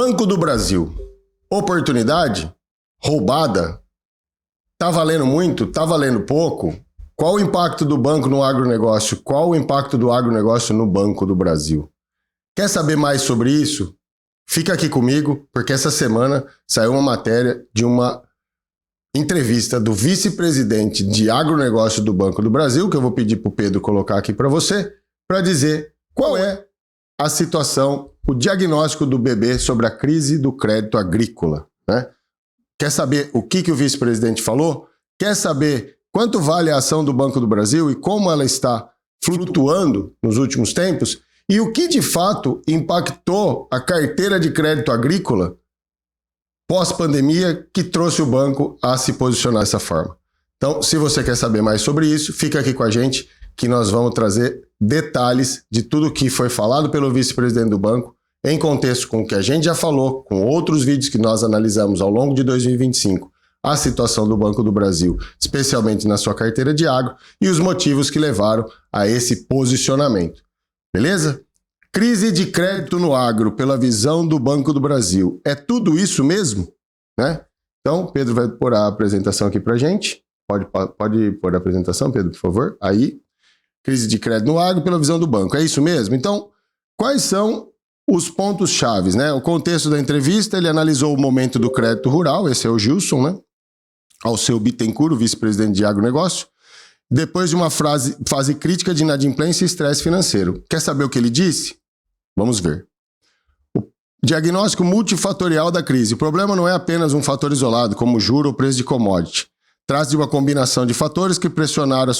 Banco do Brasil. Oportunidade? Roubada? Tá valendo muito? Tá valendo pouco? Qual o impacto do banco no agronegócio? Qual o impacto do agronegócio no Banco do Brasil? Quer saber mais sobre isso? Fica aqui comigo, porque essa semana saiu uma matéria de uma entrevista do vice-presidente de agronegócio do Banco do Brasil, que eu vou pedir para o Pedro colocar aqui para você, para dizer qual é a situação, o diagnóstico do BB sobre a crise do crédito agrícola, né? Quer saber o que o vice-presidente falou? Quer saber quanto vale a ação do Banco do Brasil e como ela está flutuando nos últimos tempos? E o que de fato impactou a carteira de crédito agrícola pós-pandemia que trouxe o banco a se posicionar dessa forma? Então, se você quer saber mais sobre isso, fica aqui com a gente que nós vamos trazer detalhes de tudo o que foi falado pelo vice-presidente do banco, em contexto com o que a gente já falou, com outros vídeos que nós analisamos ao longo de 2025, a situação do Banco do Brasil, especialmente na sua carteira de agro, e os motivos que levaram a esse posicionamento. Beleza? Crise de crédito no agro, pela visão do Banco do Brasil. É tudo isso mesmo? Né? Então, Pedro vai pôr a apresentação aqui pra gente. Pode pôr a apresentação, Pedro, por favor? Aí. Crise de crédito no agro, pela visão do banco. É isso mesmo? Então, quais são os pontos chaves, né? O contexto da entrevista, ele analisou o momento do crédito rural, esse é o Gilson, né? Alceu Bittencourt, o vice-presidente de agronegócio, depois de uma fase crítica de inadimplência e estresse financeiro. Quer saber o que ele disse? Vamos ver. O diagnóstico multifatorial da crise. O problema não é apenas um fator isolado, como juro ou preço de commodity. Trata de uma combinação de fatores que pressionaram a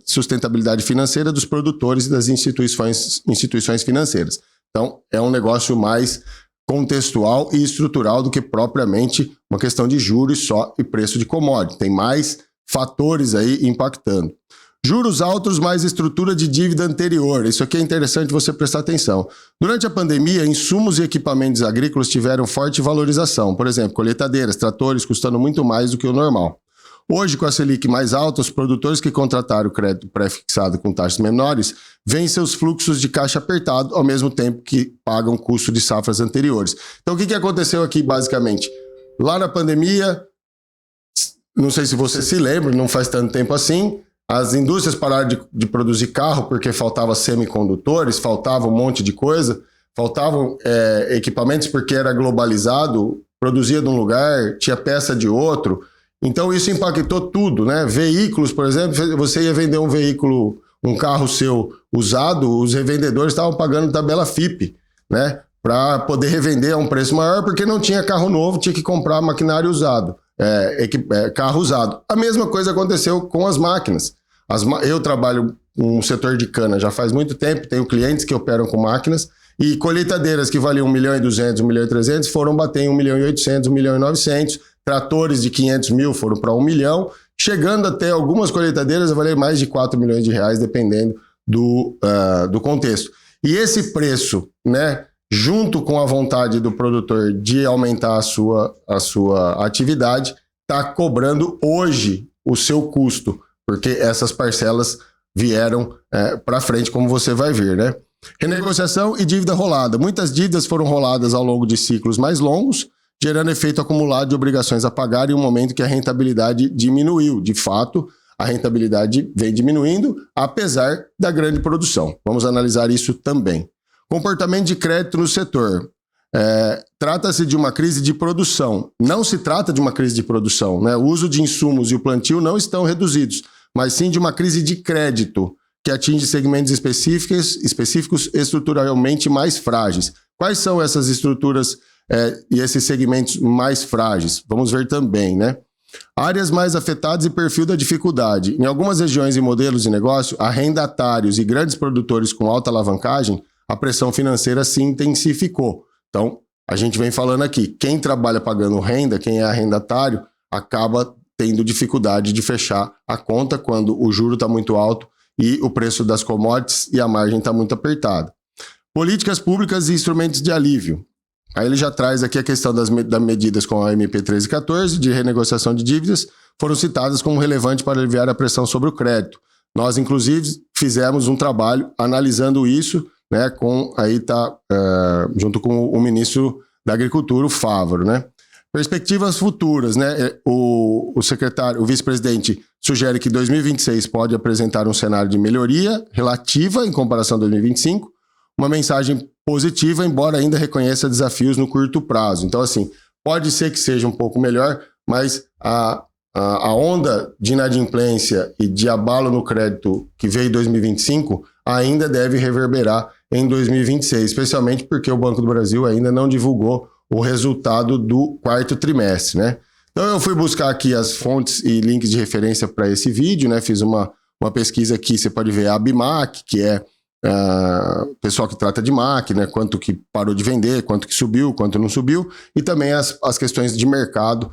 sustentabilidade financeira dos produtores e das instituições financeiras. Então, é um negócio mais contextual e estrutural do que propriamente uma questão de juros só e preço de commodity. Tem mais fatores aí impactando. Juros altos mais estrutura de dívida anterior. Isso aqui é interessante você prestar atenção. Durante a pandemia, insumos e equipamentos agrícolas tiveram forte valorização. Por exemplo, colheitadeiras, tratores custando muito mais do que o normal. Hoje, com a Selic mais alta, os produtores que contrataram o crédito pré-fixado com taxas menores veem seus fluxos de caixa apertado ao mesmo tempo que pagam o custo de safras anteriores. Então, o que aconteceu aqui, basicamente? Lá na pandemia, não sei se você se lembra, não faz tanto tempo assim, as indústrias pararam de produzir carro porque faltava semicondutores, faltava um monte de coisa, faltavam equipamentos porque era globalizado, produzia de um lugar, tinha peça de outro. Então isso impactou tudo, né? Veículos, por exemplo, você ia vender um veículo, um carro seu usado, os revendedores estavam pagando tabela FIPE, né? Para poder revender a um preço maior, porque não tinha carro novo, tinha que comprar maquinário usado, carro usado. A mesma coisa aconteceu com as máquinas. Eu trabalho no setor de cana já faz muito tempo, tenho clientes que operam com máquinas, e colheitadeiras que valiam 1.200.000, 1.300.000 foram bater em 1.800.000, 1.900.000, tratores de 500 mil foram para 1 milhão, chegando até algumas colheitadeiras a valer mais de 4 milhões de reais, dependendo do contexto. E esse preço, né, junto com a vontade do produtor de aumentar a sua atividade, está cobrando hoje o seu custo, porque essas parcelas vieram para frente, como você vai ver, né? Renegociação e dívida rolada. Muitas dívidas foram roladas ao longo de ciclos mais longos, gerando efeito acumulado de obrigações a pagar em um momento que a rentabilidade diminuiu. De fato, a rentabilidade vem diminuindo, apesar da grande produção. Vamos analisar isso também. Comportamento de crédito no setor. Trata-se de uma crise de produção. Não se trata de uma crise de produção, né? O uso de insumos e o plantio não estão reduzidos, mas sim de uma crise de crédito, que atinge segmentos específicos estruturalmente mais frágeis. Quais são essas estruturas e esses segmentos mais frágeis? Vamos ver também, né? Áreas mais afetadas e perfil da dificuldade. Em algumas regiões e modelos de negócio, arrendatários e grandes produtores com alta alavancagem, a pressão financeira se intensificou. Então, a gente vem falando aqui, quem trabalha pagando renda, quem é arrendatário, acaba tendo dificuldade de fechar a conta quando o juro está muito alto e o preço das commodities e a margem está muito apertada. Políticas públicas e instrumentos de alívio. Aí ele já traz aqui a questão das medidas com a MP 1314 de renegociação de dívidas, foram citadas como relevante para aliviar a pressão sobre o crédito. Nós, inclusive, fizemos um trabalho analisando isso, né, junto com o ministro da Agricultura, o Fávaro, né? Perspectivas futuras, né? O vice-presidente sugere que 2026 pode apresentar um cenário de melhoria relativa em comparação a 2025, uma mensagem positiva, embora ainda reconheça desafios no curto prazo. Então, assim, pode ser que seja um pouco melhor, mas a onda de inadimplência e de abalo no crédito que veio em 2025 ainda deve reverberar em 2026, especialmente porque o Banco do Brasil ainda não divulgou o resultado do quarto trimestre, né? Então eu fui buscar aqui as fontes e links de referência para esse vídeo, né? Fiz uma pesquisa aqui, você pode ver a Abimac, que é o pessoal que trata de máquina, quanto que parou de vender, quanto que subiu, quanto não subiu, e também as questões de mercado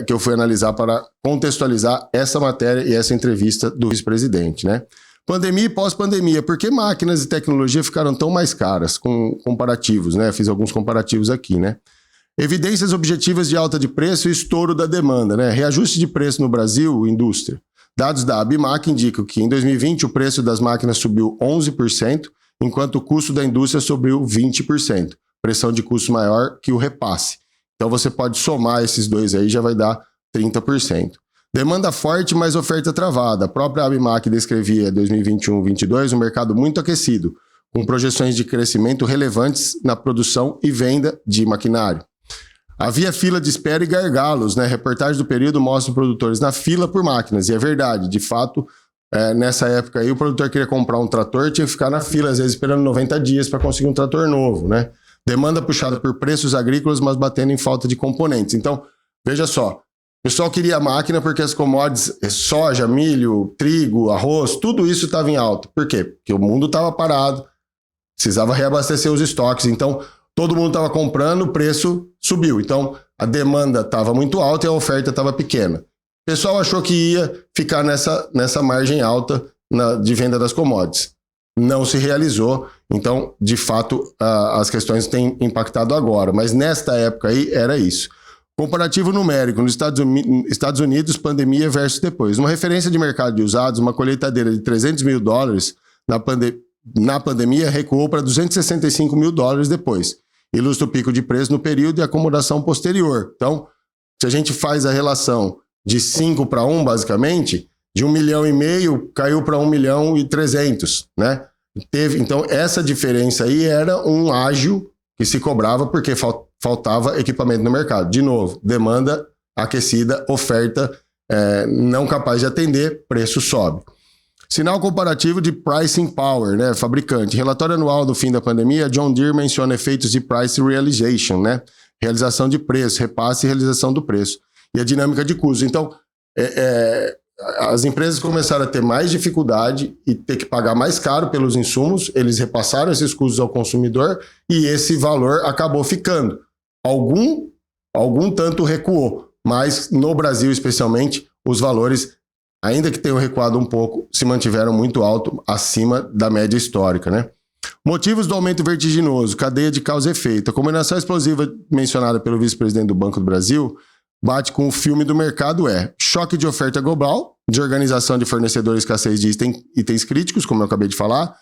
que eu fui analisar para contextualizar essa matéria e essa entrevista do vice-presidente, né? Pandemia e pós-pandemia, por que máquinas e tecnologia ficaram tão mais caras, com comparativos, né? Fiz alguns comparativos aqui, né? Evidências objetivas de alta de preço e estouro da demanda, né? Reajuste de preço no Brasil, indústria. Dados da Abimac indicam que em 2020 o preço das máquinas subiu 11%, enquanto o custo da indústria subiu 20%. Pressão de custo maior que o repasse. Então você pode somar esses dois aí, já vai dar 30%. Demanda forte, mas oferta travada. A própria Abimac descrevia 2021-22 um mercado muito aquecido, com projeções de crescimento relevantes na produção e venda de maquinário. Havia fila de espera e gargalos, né? Reportagem do período mostra produtores na fila por máquinas, e é verdade, de fato, nessa época aí o produtor queria comprar um trator, tinha que ficar na fila, às vezes esperando 90 dias para conseguir um trator novo, né? Demanda puxada por preços agrícolas, mas batendo em falta de componentes. Então, veja só, o pessoal queria máquina porque as commodities, soja, milho, trigo, arroz, tudo isso estava em alta. Por quê? Porque o mundo estava parado, precisava reabastecer os estoques, então todo mundo estava comprando, o preço subiu. Então, a demanda estava muito alta e a oferta estava pequena. O pessoal achou que ia ficar nessa margem alta de venda das commodities. Não se realizou. Então, de fato, as questões têm impactado agora. Mas nesta época aí, era isso. Comparativo numérico. Nos Estados Unidos, pandemia versus depois. Uma referência de mercado de usados, uma colheitadeira de $300 mil na pandemia recuou para $265 mil depois. Ilustra o pico de preço no período e a acomodação posterior. Então, se a gente faz a relação de 5 para 1, basicamente, de 1,5 milhão caiu para 1,3 milhão, né? Então, essa diferença aí era um ágio que se cobrava porque faltava equipamento no mercado. De novo, demanda aquecida, oferta não capaz de atender, preço sobe. Sinal comparativo de pricing power, né? Fabricante. Relatório anual do fim da pandemia, John Deere menciona efeitos de price realization, né? Realização de preço, repasse e realização do preço. E a dinâmica de custo. Então, as empresas começaram a ter mais dificuldade e ter que pagar mais caro pelos insumos, eles repassaram esses custos ao consumidor e esse valor acabou ficando. Algum tanto recuou, mas no Brasil especialmente, os valores, ainda que tenham recuado um pouco, se mantiveram muito alto, acima da média histórica, né? Motivos do aumento vertiginoso, cadeia de causa e efeito. A combinação explosiva mencionada pelo vice-presidente do Banco do Brasil bate com o filme do mercado choque de oferta global, de organização de fornecedores, escassez de itens críticos, como eu acabei de falar,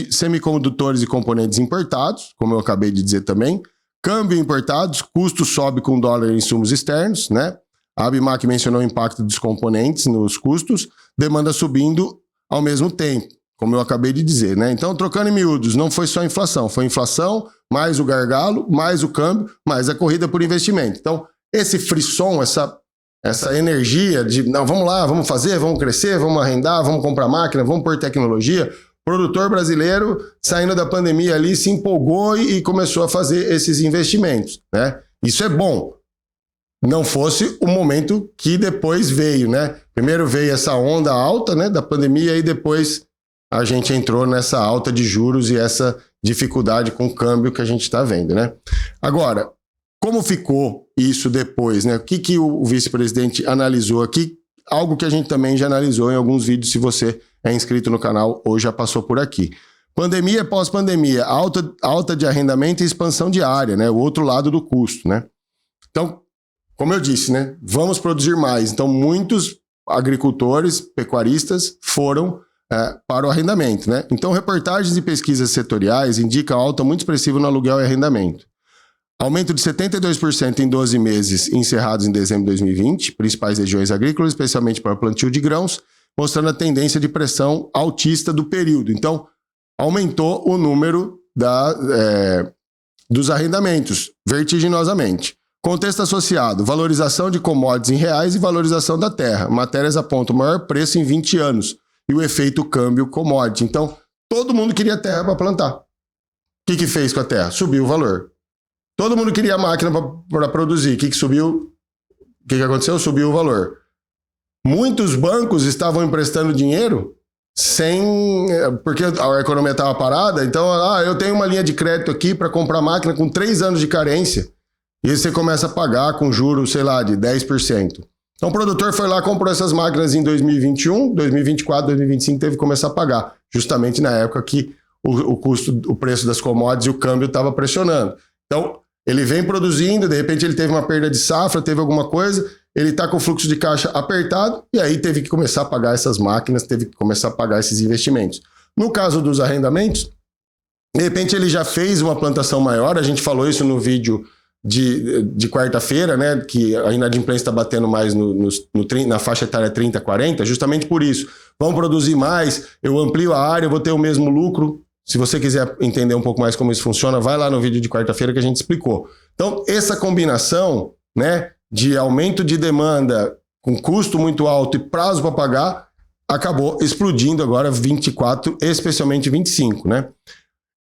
semicondutores e componentes importados, como eu acabei de dizer também, câmbio importados, custo sobe com dólar e insumos externos, né? A Abimac mencionou o impacto dos componentes nos custos, demanda subindo ao mesmo tempo, como eu acabei de dizer, né? Então, trocando em miúdos, não foi só inflação, foi inflação, mais o gargalo, mais o câmbio, mais a corrida por investimento. Então, esse frisson, essa energia de, não, vamos lá, vamos fazer, vamos crescer, vamos arrendar, vamos comprar máquina, vamos pôr tecnologia, o produtor brasileiro, saindo da pandemia ali, se empolgou e começou a fazer esses investimentos, né? Isso é bom. Não fosse o momento que depois veio, né? Primeiro veio essa onda alta, né, da pandemia e depois a gente entrou nessa alta de juros e essa dificuldade com o câmbio que a gente está vendo, né? Agora, como ficou isso depois, né? O que o vice-presidente analisou aqui? Algo que a gente também já analisou em alguns vídeos, se você é inscrito no canal ou já passou por aqui. Pandemia e pós-pandemia, alta de arrendamento e expansão de área, né? O outro lado do custo, né? Então, como eu disse, né? Vamos produzir mais. Então, muitos agricultores, pecuaristas foram para o arrendamento, né? Então, reportagens e pesquisas setoriais indicam alta muito expressiva no aluguel e arrendamento. Aumento de 72% em 12 meses encerrados em dezembro de 2020, principais regiões agrícolas, especialmente para o plantio de grãos, mostrando a tendência de pressão altista do período. Então, aumentou o número dos arrendamentos, vertiginosamente. Contexto associado, valorização de commodities em reais e valorização da terra. Matérias apontam o maior preço em 20 anos e o efeito câmbio commodity. Então, todo mundo queria terra para plantar. O que fez com a terra? Subiu o valor. Todo mundo queria máquina para produzir. O que subiu? O que aconteceu? Subiu o valor. Muitos bancos estavam emprestando dinheiro porque a economia estava parada. Então, eu tenho uma linha de crédito aqui para comprar máquina com 3 anos de carência. E você começa a pagar com juros, sei lá, de 10%. Então, o produtor foi lá, comprou essas máquinas em 2021, 2024, 2025, teve que começar a pagar. Justamente na época que o preço das commodities e o câmbio estava pressionando. Então, ele vem produzindo, de repente ele teve uma perda de safra, teve alguma coisa, ele está com o fluxo de caixa apertado e aí teve que começar a pagar essas máquinas, teve que começar a pagar esses investimentos. No caso dos arrendamentos, de repente ele já fez uma plantação maior, a gente falou isso no vídeo de quarta-feira, né, que a inadimplência está batendo mais na faixa etária 30, 40, justamente por isso. Vamos produzir mais, eu amplio a área, eu vou ter o mesmo lucro. Se você quiser entender um pouco mais como isso funciona, vai lá no vídeo de quarta-feira que a gente explicou. Então, essa combinação, né, de aumento de demanda com custo muito alto e prazo para pagar, acabou explodindo agora 24, especialmente 25, né?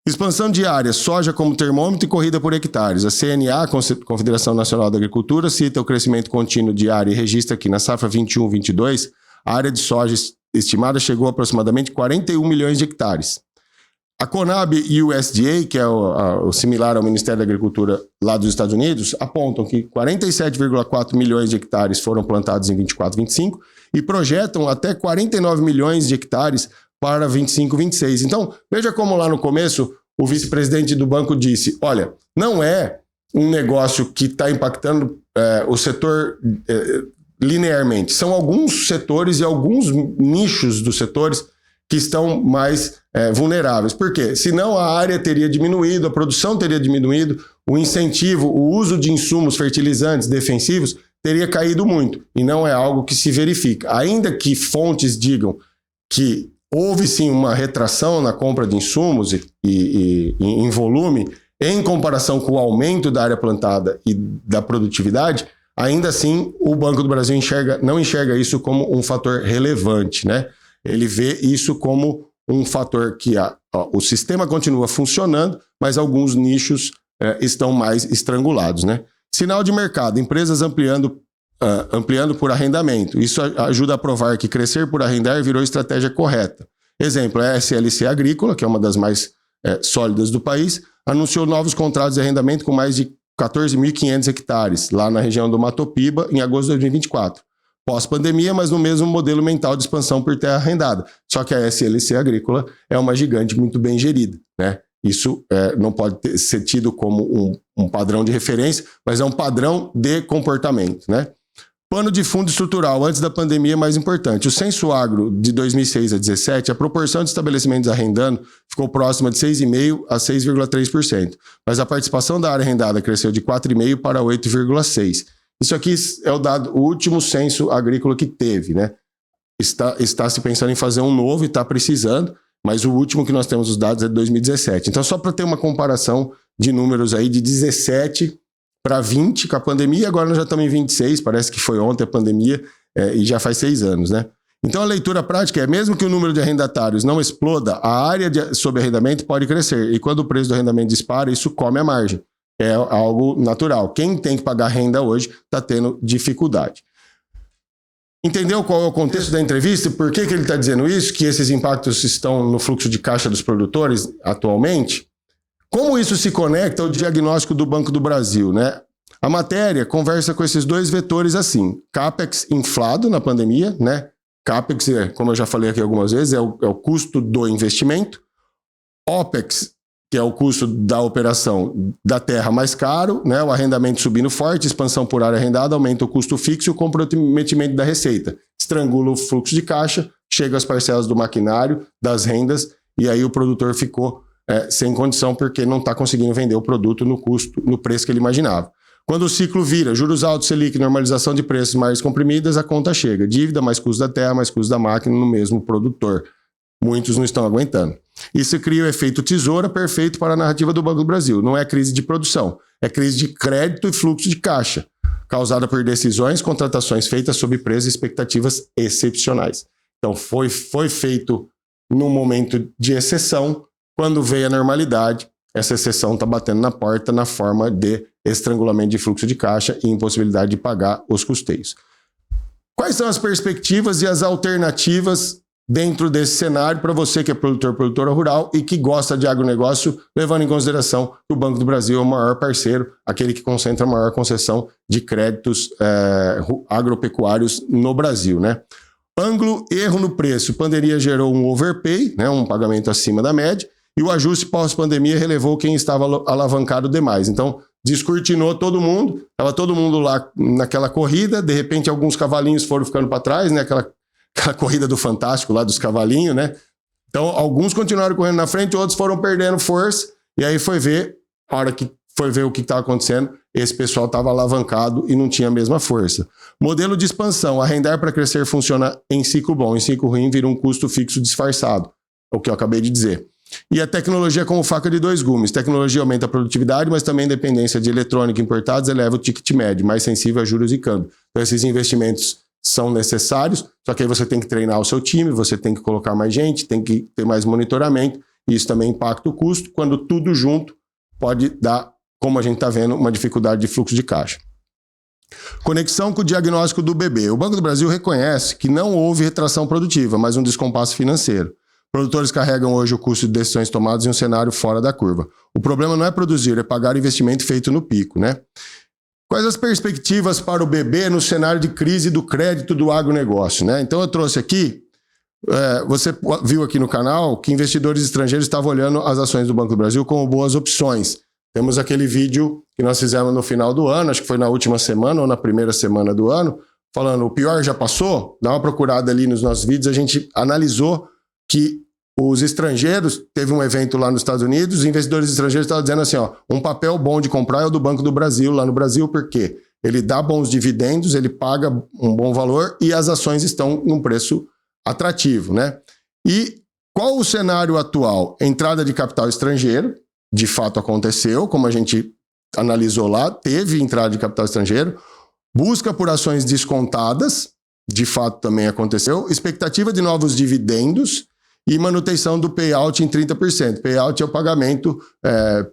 Expansão de área, soja como termômetro e corrida por hectares. A CNA, Confederação Nacional da Agricultura, cita o crescimento contínuo de área e registra que na safra 21-22, a área de soja estimada chegou a aproximadamente 41 milhões de hectares. A Conab e o USDA, que é o similar ao Ministério da Agricultura lá dos Estados Unidos, apontam que 47,4 milhões de hectares foram plantados em 24, 25 e projetam até 49 milhões de hectares para 25, 26. Então, veja como lá no começo o vice-presidente do banco disse, olha, não é um negócio que está impactando o setor linearmente. São alguns setores e alguns nichos dos setores que estão mais vulneráveis. Por quê? Senão a área teria diminuído, a produção teria diminuído, o incentivo, o uso de insumos fertilizantes defensivos teria caído muito. E não é algo que se verifica. Ainda que fontes digam que houve sim uma retração na compra de insumos e em volume, em comparação com o aumento da área plantada e da produtividade, ainda assim o Banco do Brasil não enxerga isso como um fator relevante, né? Ele vê isso como um fator que o sistema continua funcionando, mas alguns nichos estão mais estrangulados, né? Sinal de mercado, empresas ampliando por arrendamento. Isso ajuda a provar que crescer por arrendar virou estratégia correta. Exemplo, a SLC Agrícola, que é uma das mais sólidas do país, anunciou novos contratos de arrendamento com mais de 14.500 hectares, lá na região do Mato Piba, em agosto de 2024. Pós-pandemia, mas no mesmo modelo mental de expansão por terra arrendada. Só que a SLC Agrícola é uma gigante muito bem gerida, né? Isso não pode ser tido como um padrão de referência, mas é um padrão de comportamento, né? Pano de fundo estrutural, antes da pandemia, mais importante. O Censo Agro de 2006 a 2017, a proporção de estabelecimentos arrendando ficou próxima de 6,5% a 6,3%, mas a participação da área arrendada cresceu de 4,5% para 8,6%. Isso aqui é o último censo agrícola que teve, né? Está se pensando em fazer um novo e está precisando, mas o último que nós temos os dados é de 2017. Então, só para ter uma comparação de números aí de 17 para 20 com a pandemia, agora nós já estamos em 26, parece que foi ontem a pandemia e já faz 6 anos, né? Então, a leitura prática é, mesmo que o número de arrendatários não exploda, a área sob arrendamento pode crescer, e quando o preço do arrendamento dispara, isso come a margem. É algo natural. Quem tem que pagar renda hoje está tendo dificuldade. Entendeu qual é o contexto da entrevista? Por que ele está dizendo isso? Que esses impactos estão no fluxo de caixa dos produtores atualmente? Como isso se conecta ao diagnóstico do Banco do Brasil, né? A matéria conversa com esses dois vetores assim. CAPEX inflado na pandemia, né? CAPEX, como eu já falei aqui algumas vezes, é o custo do investimento. OPEX, que é o custo da operação da terra mais caro, né? O arrendamento subindo forte, expansão por área arrendada, aumenta o custo fixo e o comprometimento da receita. Estrangula o fluxo de caixa, chega às parcelas do maquinário, das rendas, e aí o produtor ficou sem condição, porque não está conseguindo vender o produto no preço que ele imaginava. Quando o ciclo vira, juros altos, Selic, normalização de preços mais comprimidas, a conta chega. Dívida, mais custo da terra, mais custo da máquina no mesmo produtor. Muitos não estão aguentando. Isso cria o efeito tesoura perfeito para a narrativa do Banco do Brasil. Não é crise de produção, é crise de crédito e fluxo de caixa, causada por decisões, contratações feitas sob preços e expectativas excepcionais. Então foi feito num momento de exceção. Quando veio a normalidade, essa exceção está batendo na porta na forma de estrangulamento de fluxo de caixa e impossibilidade de pagar os custeios. Quais são as perspectivas e as alternativas dentro desse cenário para você que é produtora rural e que gosta de agronegócio, levando em consideração que o Banco do Brasil é o maior parceiro, aquele que concentra a maior concessão de créditos agropecuários no Brasil, né? Ângulo, erro no preço. Pandemia gerou um overpay, né, um pagamento acima da média, e o ajuste pós-pandemia relevou quem estava alavancado demais. Então, descortinou todo mundo, estava todo mundo lá naquela corrida, de repente alguns cavalinhos foram ficando para trás, né, aquela corrida do Fantástico lá dos cavalinhos, né? Então, alguns continuaram correndo na frente, outros foram perdendo força, e aí foi ver, a hora que foi ver o que estava acontecendo, esse pessoal estava alavancado e não tinha a mesma força. Modelo de expansão, arrendar para crescer funciona em ciclo bom, em ciclo ruim vira um custo fixo disfarçado, o que eu acabei de dizer. E a tecnologia como faca de dois gumes. Tecnologia aumenta a produtividade, mas também dependência de eletrônica importados eleva o ticket médio, mais sensível a juros e câmbio. Então esses investimentos são necessários, só que aí você tem que treinar o seu time, você tem que colocar mais gente, tem que ter mais monitoramento, e isso também impacta o custo, quando tudo junto pode dar, como a gente está vendo, uma dificuldade de fluxo de caixa. Conexão com o diagnóstico do BB. O Banco do Brasil reconhece que não houve retração produtiva, mas um descompasso financeiro. Produtores carregam hoje o custo de decisões tomadas em um cenário fora da curva. O problema não é produzir, é pagar o investimento feito no pico, né? Quais as perspectivas para o BB no cenário de crise do crédito do agronegócio, né? Então eu trouxe aqui, você viu aqui no canal que investidores estrangeiros estavam olhando as ações do Banco do Brasil como boas opções. Temos aquele vídeo que nós fizemos no final do ano, acho que foi na última semana ou na primeira semana do ano, falando o pior já passou. Dá uma procurada ali nos nossos vídeos, a gente analisou que os estrangeiros, teve um evento lá nos Estados Unidos, os investidores estrangeiros estavam dizendo assim, ó, um papel bom de comprar é o do Banco do Brasil, lá no Brasil, porque ele dá bons dividendos, ele paga um bom valor e as ações estão num preço atrativo, né? E qual o cenário atual? Entrada de capital estrangeiro, de fato aconteceu, como a gente analisou lá, teve entrada de capital estrangeiro, busca por ações descontadas, de fato também aconteceu, expectativa de novos dividendos, e manutenção do payout em 30%. Payout é o pagamento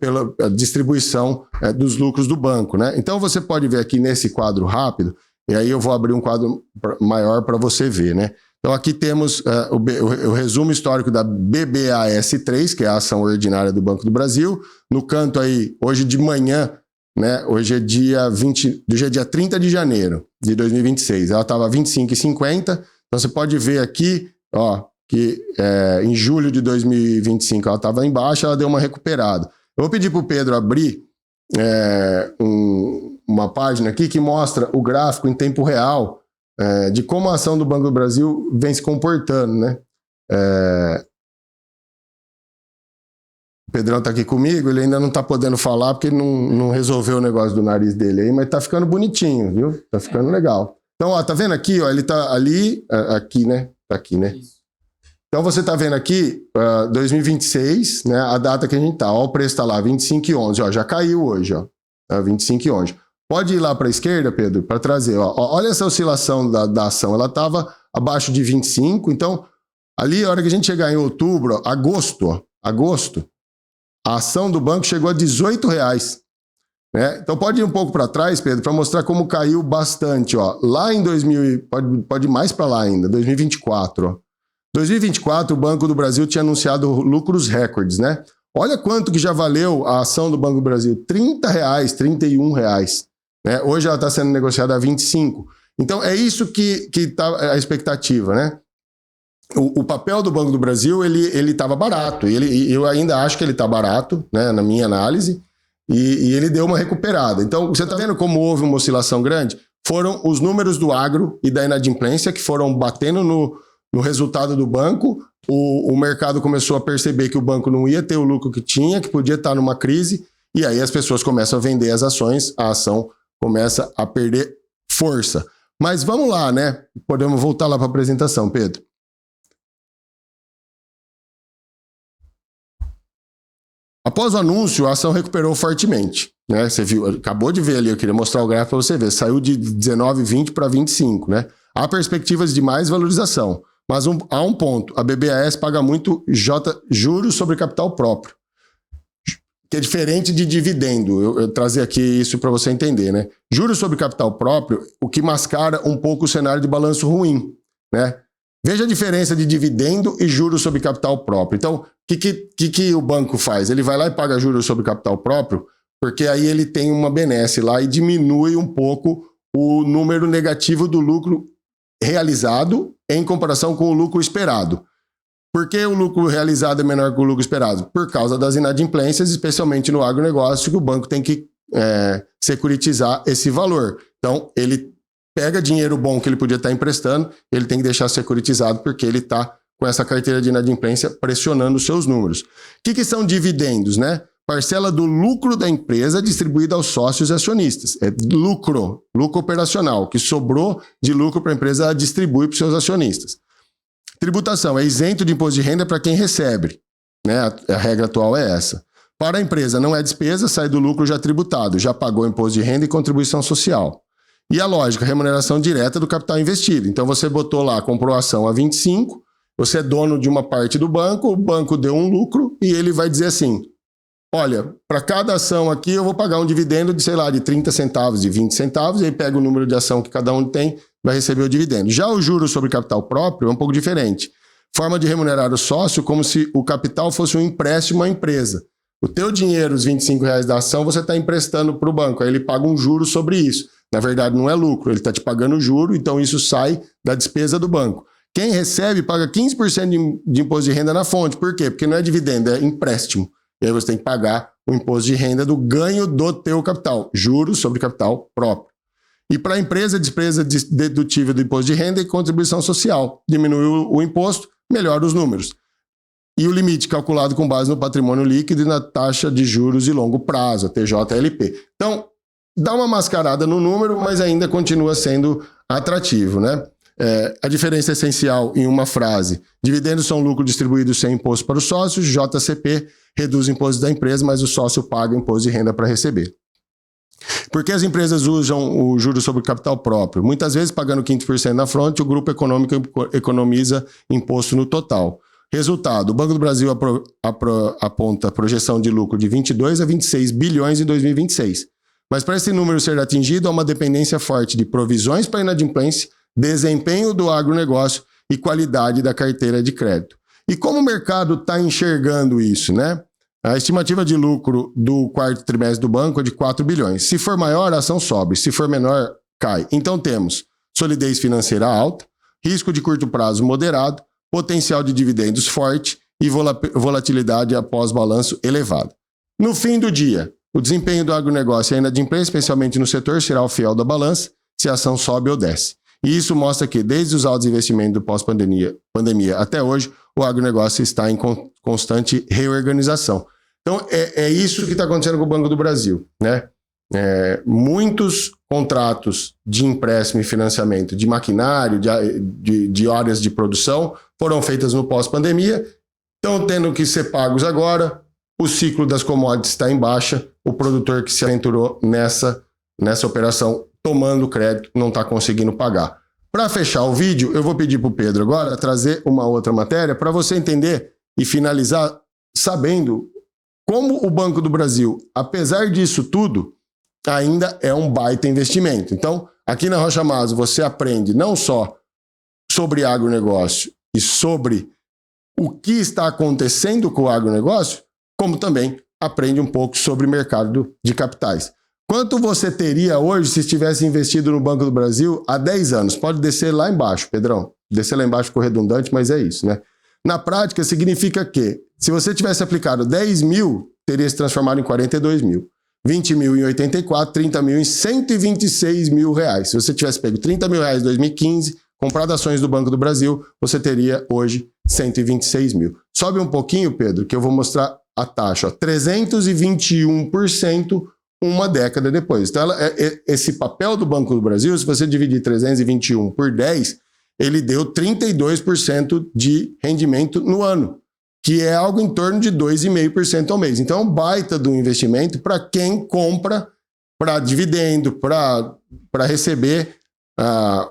pela distribuição dos lucros do banco, né? Então você pode ver aqui nesse quadro rápido, e aí eu vou abrir um quadro maior para você ver, né? Então aqui temos o resumo histórico da BBAS3, que é a ação ordinária do Banco do Brasil. No canto aí, hoje de manhã, né? Hoje é dia 30 de janeiro de 2026. Ela estava 25,50. Então você pode ver aqui, ó, que em julho de 2025 ela estava embaixo, ela deu uma recuperada. Eu vou pedir para o Pedro abrir uma página aqui que mostra o gráfico em tempo real de como a ação do Banco do Brasil vem se comportando, né? O Pedrão está aqui comigo, ele ainda não está podendo falar porque ele não resolveu o negócio do nariz dele aí, mas está ficando bonitinho, viu? Está ficando legal. Então, ó, tá vendo aqui? Ó, ele está ali, aqui, né? Tá aqui, né? Isso. Então você está vendo aqui, 2026, né, a data que a gente está. Ó, o preço está lá, 25,11. Ó, já caiu hoje, ó, 25,11. Pode ir lá para a esquerda, Pedro, para trazer. Ó, olha essa oscilação da ação. Ela estava abaixo de 25. Então, ali, a hora que a gente chegar em outubro, ó, agosto, a ação do banco chegou a R$18. Né? Então pode ir um pouco para trás, Pedro, para mostrar como caiu bastante. Ó. Lá em 2000, pode ir mais para lá ainda, 2024, ó. 2024, o Banco do Brasil tinha anunciado lucros recordes, né? Olha quanto que já valeu a ação do Banco do Brasil, R$30, R$31. Né? Hoje ela está sendo negociada a 25. Então é isso que tá a expectativa, né? O papel do Banco do Brasil, ele estava barato, eu ainda acho que ele está barato, né, na minha análise, e ele deu uma recuperada. Então, você está vendo como houve uma oscilação grande? Foram os números do agro e da inadimplência que foram batendo no resultado do banco, o mercado começou a perceber que o banco não ia ter o lucro que tinha, que podia estar numa crise, e aí as pessoas começam a vender as ações, a ação começa a perder força. Mas vamos lá, né? Podemos voltar lá para a apresentação, Pedro. Após o anúncio, a ação recuperou fortemente, né? Você viu, acabou de ver ali, eu queria mostrar o gráfico para você ver, saiu de 19,20 para 25, né? Há perspectivas de mais valorização, mas há um ponto, a BBAS paga muito juros sobre capital próprio, que é diferente de dividendo. Eu trazer aqui isso para você entender, né? Juros sobre capital próprio, o que mascara um pouco o cenário de balanço ruim, né? Veja a diferença de dividendo e juros sobre capital próprio. Então, o que o banco faz? Ele vai lá e paga juros sobre capital próprio, porque aí ele tem uma benesse lá e diminui um pouco o número negativo do lucro realizado em comparação com o lucro esperado. Por que o lucro realizado é menor que o lucro esperado? Por causa das inadimplências, especialmente no agronegócio, que o banco tem que securitizar esse valor. Então, ele pega dinheiro bom que ele podia estar emprestando, ele tem que deixar securitizado porque ele está com essa carteira de inadimplência pressionando os seus números. O que são dividendos, né? Parcela do lucro da empresa distribuída aos sócios e acionistas. É lucro operacional, que sobrou de lucro para a empresa distribui para os seus acionistas. Tributação é isento de imposto de renda para quem recebe, né? A regra atual é essa. Para a empresa não é despesa, sai do lucro já tributado, já pagou imposto de renda e contribuição social. E a lógica, remuneração direta do capital investido. Então você botou lá, comprou a ação a 25, você é dono de uma parte do banco, o banco deu um lucro e ele vai dizer assim, olha, para cada ação aqui eu vou pagar um dividendo de, sei lá, de 30 centavos, de 20 centavos, e aí pega o número de ação que cada um tem, vai receber o dividendo. Já o juros sobre capital próprio é um pouco diferente. Forma de remunerar o sócio como se o capital fosse um empréstimo à empresa. O teu dinheiro, os R$25 da ação, você está emprestando para o banco, aí ele paga um juro sobre isso. Na verdade, não é lucro, ele está te pagando juro, então isso sai da despesa do banco. Quem recebe paga 15% de imposto de renda na fonte. Por quê? Porque não é dividendo, é empréstimo. E aí você tem que pagar o imposto de renda do ganho do teu capital, juros sobre capital próprio. E para a empresa, despesa dedutível do imposto de renda e contribuição social. Diminui o imposto, melhora os números. E o limite calculado com base no patrimônio líquido e na taxa de juros de longo prazo, a TJLP. Então, dá uma mascarada no número, mas ainda continua sendo atrativo, né? A diferença essencial em uma frase. Dividendos são lucro distribuído sem imposto para os sócios, JCP reduz o imposto da empresa, mas o sócio paga imposto de renda para receber. Por que as empresas usam o juros sobre capital próprio? Muitas vezes, pagando 15% na fronte, o grupo econômico economiza imposto no total. Resultado, o Banco do Brasil aponta a projeção de lucro de 22 a 26 bilhões em 2026. Mas para esse número ser atingido, há uma dependência forte de provisões para inadimplência, desempenho do agronegócio e qualidade da carteira de crédito. E como o mercado está enxergando isso, né? A estimativa de lucro do quarto trimestre do banco é de 4 bilhões. Se for maior, a ação sobe. Se for menor, cai. Então temos solidez financeira alta, risco de curto prazo moderado, potencial de dividendos forte e volatilidade após balanço elevada. No fim do dia, o desempenho do agronegócio e a inadimplência, especialmente no setor, será o fiel da balança, se a ação sobe ou desce. E isso mostra que, desde os altos investimentos do pós-pandemia até hoje, o agronegócio está em constante reorganização. Então, é isso que está acontecendo com o Banco do Brasil, né? Muitos contratos de empréstimo e financiamento de maquinário, de horas de produção, foram feitas no pós-pandemia, estão tendo que ser pagos agora, o ciclo das commodities está em baixa, o produtor que se aventurou nessa operação tomando crédito não está conseguindo pagar. Para fechar o vídeo, eu vou pedir para o Pedro agora trazer uma outra matéria para você entender e finalizar sabendo como o Banco do Brasil, apesar disso tudo, ainda é um baita investimento. Então, aqui na Rocha Maso, você aprende não só sobre agronegócio e sobre o que está acontecendo com o agronegócio, como também aprende um pouco sobre mercado de capitais. Quanto você teria hoje se estivesse investido no Banco do Brasil há 10 anos? Pode descer lá embaixo, Pedrão. Descer lá embaixo ficou redundante, mas é isso, né? Na prática, significa que, se você tivesse aplicado 10 mil, teria se transformado em 42 mil. 20 mil em 84, 30 mil em 126 mil reais. Se você tivesse pego 30 mil reais em 2015, comprado ações do Banco do Brasil, você teria hoje 126 mil. Sobe um pouquinho, Pedro, que eu vou mostrar a taxa. Ó, 321% uma década depois. Então, esse papel do Banco do Brasil, se você dividir 321 por 10, ele deu 32% de rendimento no ano, que é algo em torno de 2,5% ao mês. Então, é um baita do investimento para quem compra para dividendo, para receber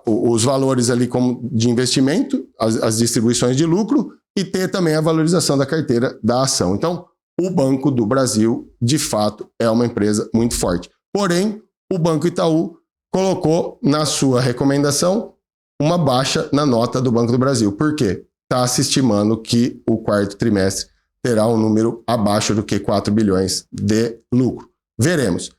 os valores ali como de investimento, as distribuições de lucro e ter também a valorização da carteira da ação. Então, o Banco do Brasil, de fato, é uma empresa muito forte. Porém, o Banco Itaú colocou na sua recomendação uma baixa na nota do Banco do Brasil. Por quê? Está se estimando que o quarto trimestre terá um número abaixo do que 4 bilhões de lucro. Veremos.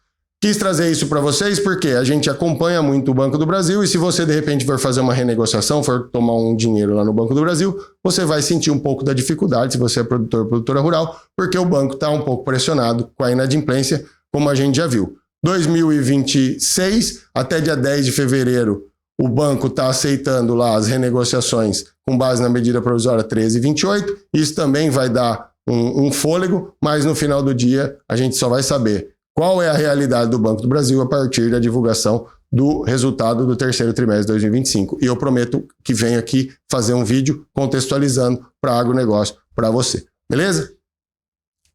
Quis trazer isso para vocês porque a gente acompanha muito o Banco do Brasil e se você de repente for fazer uma renegociação, for tomar um dinheiro lá no Banco do Brasil, você vai sentir um pouco da dificuldade se você é produtor ou produtora rural, porque o banco está um pouco pressionado com a inadimplência, como a gente já viu. 2026, até dia 10 de fevereiro, o banco está aceitando lá as renegociações com base na medida provisória 1328. Isso também vai dar um fôlego, mas no final do dia a gente só vai saber qual é a realidade do Banco do Brasil a partir da divulgação do resultado do terceiro trimestre de 2025. E eu prometo que venho aqui fazer um vídeo contextualizando para agronegócio para você. Beleza?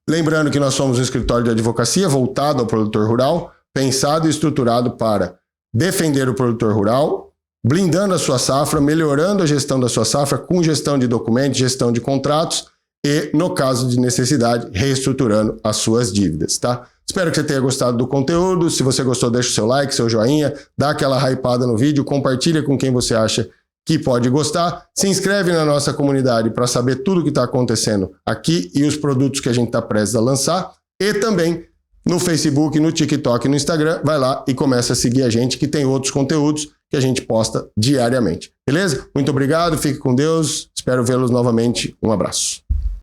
Lembrando que nós somos um escritório de advocacia voltado ao produtor rural, pensado e estruturado para defender o produtor rural, blindando a sua safra, melhorando a gestão da sua safra com gestão de documentos, gestão de contratos e, no caso de necessidade, reestruturando as suas dívidas, tá? Espero que você tenha gostado do conteúdo. Se você gostou, deixa o seu like, seu joinha, dá aquela hypada no vídeo, compartilha com quem você acha que pode gostar. Se inscreve na nossa comunidade para saber tudo o que está acontecendo aqui e os produtos que a gente está prestes a lançar. E também no Facebook, no TikTok e no Instagram. Vai lá e começa a seguir a gente, que tem outros conteúdos que a gente posta diariamente. Beleza? Muito obrigado, fique com Deus. Espero vê-los novamente. Um abraço.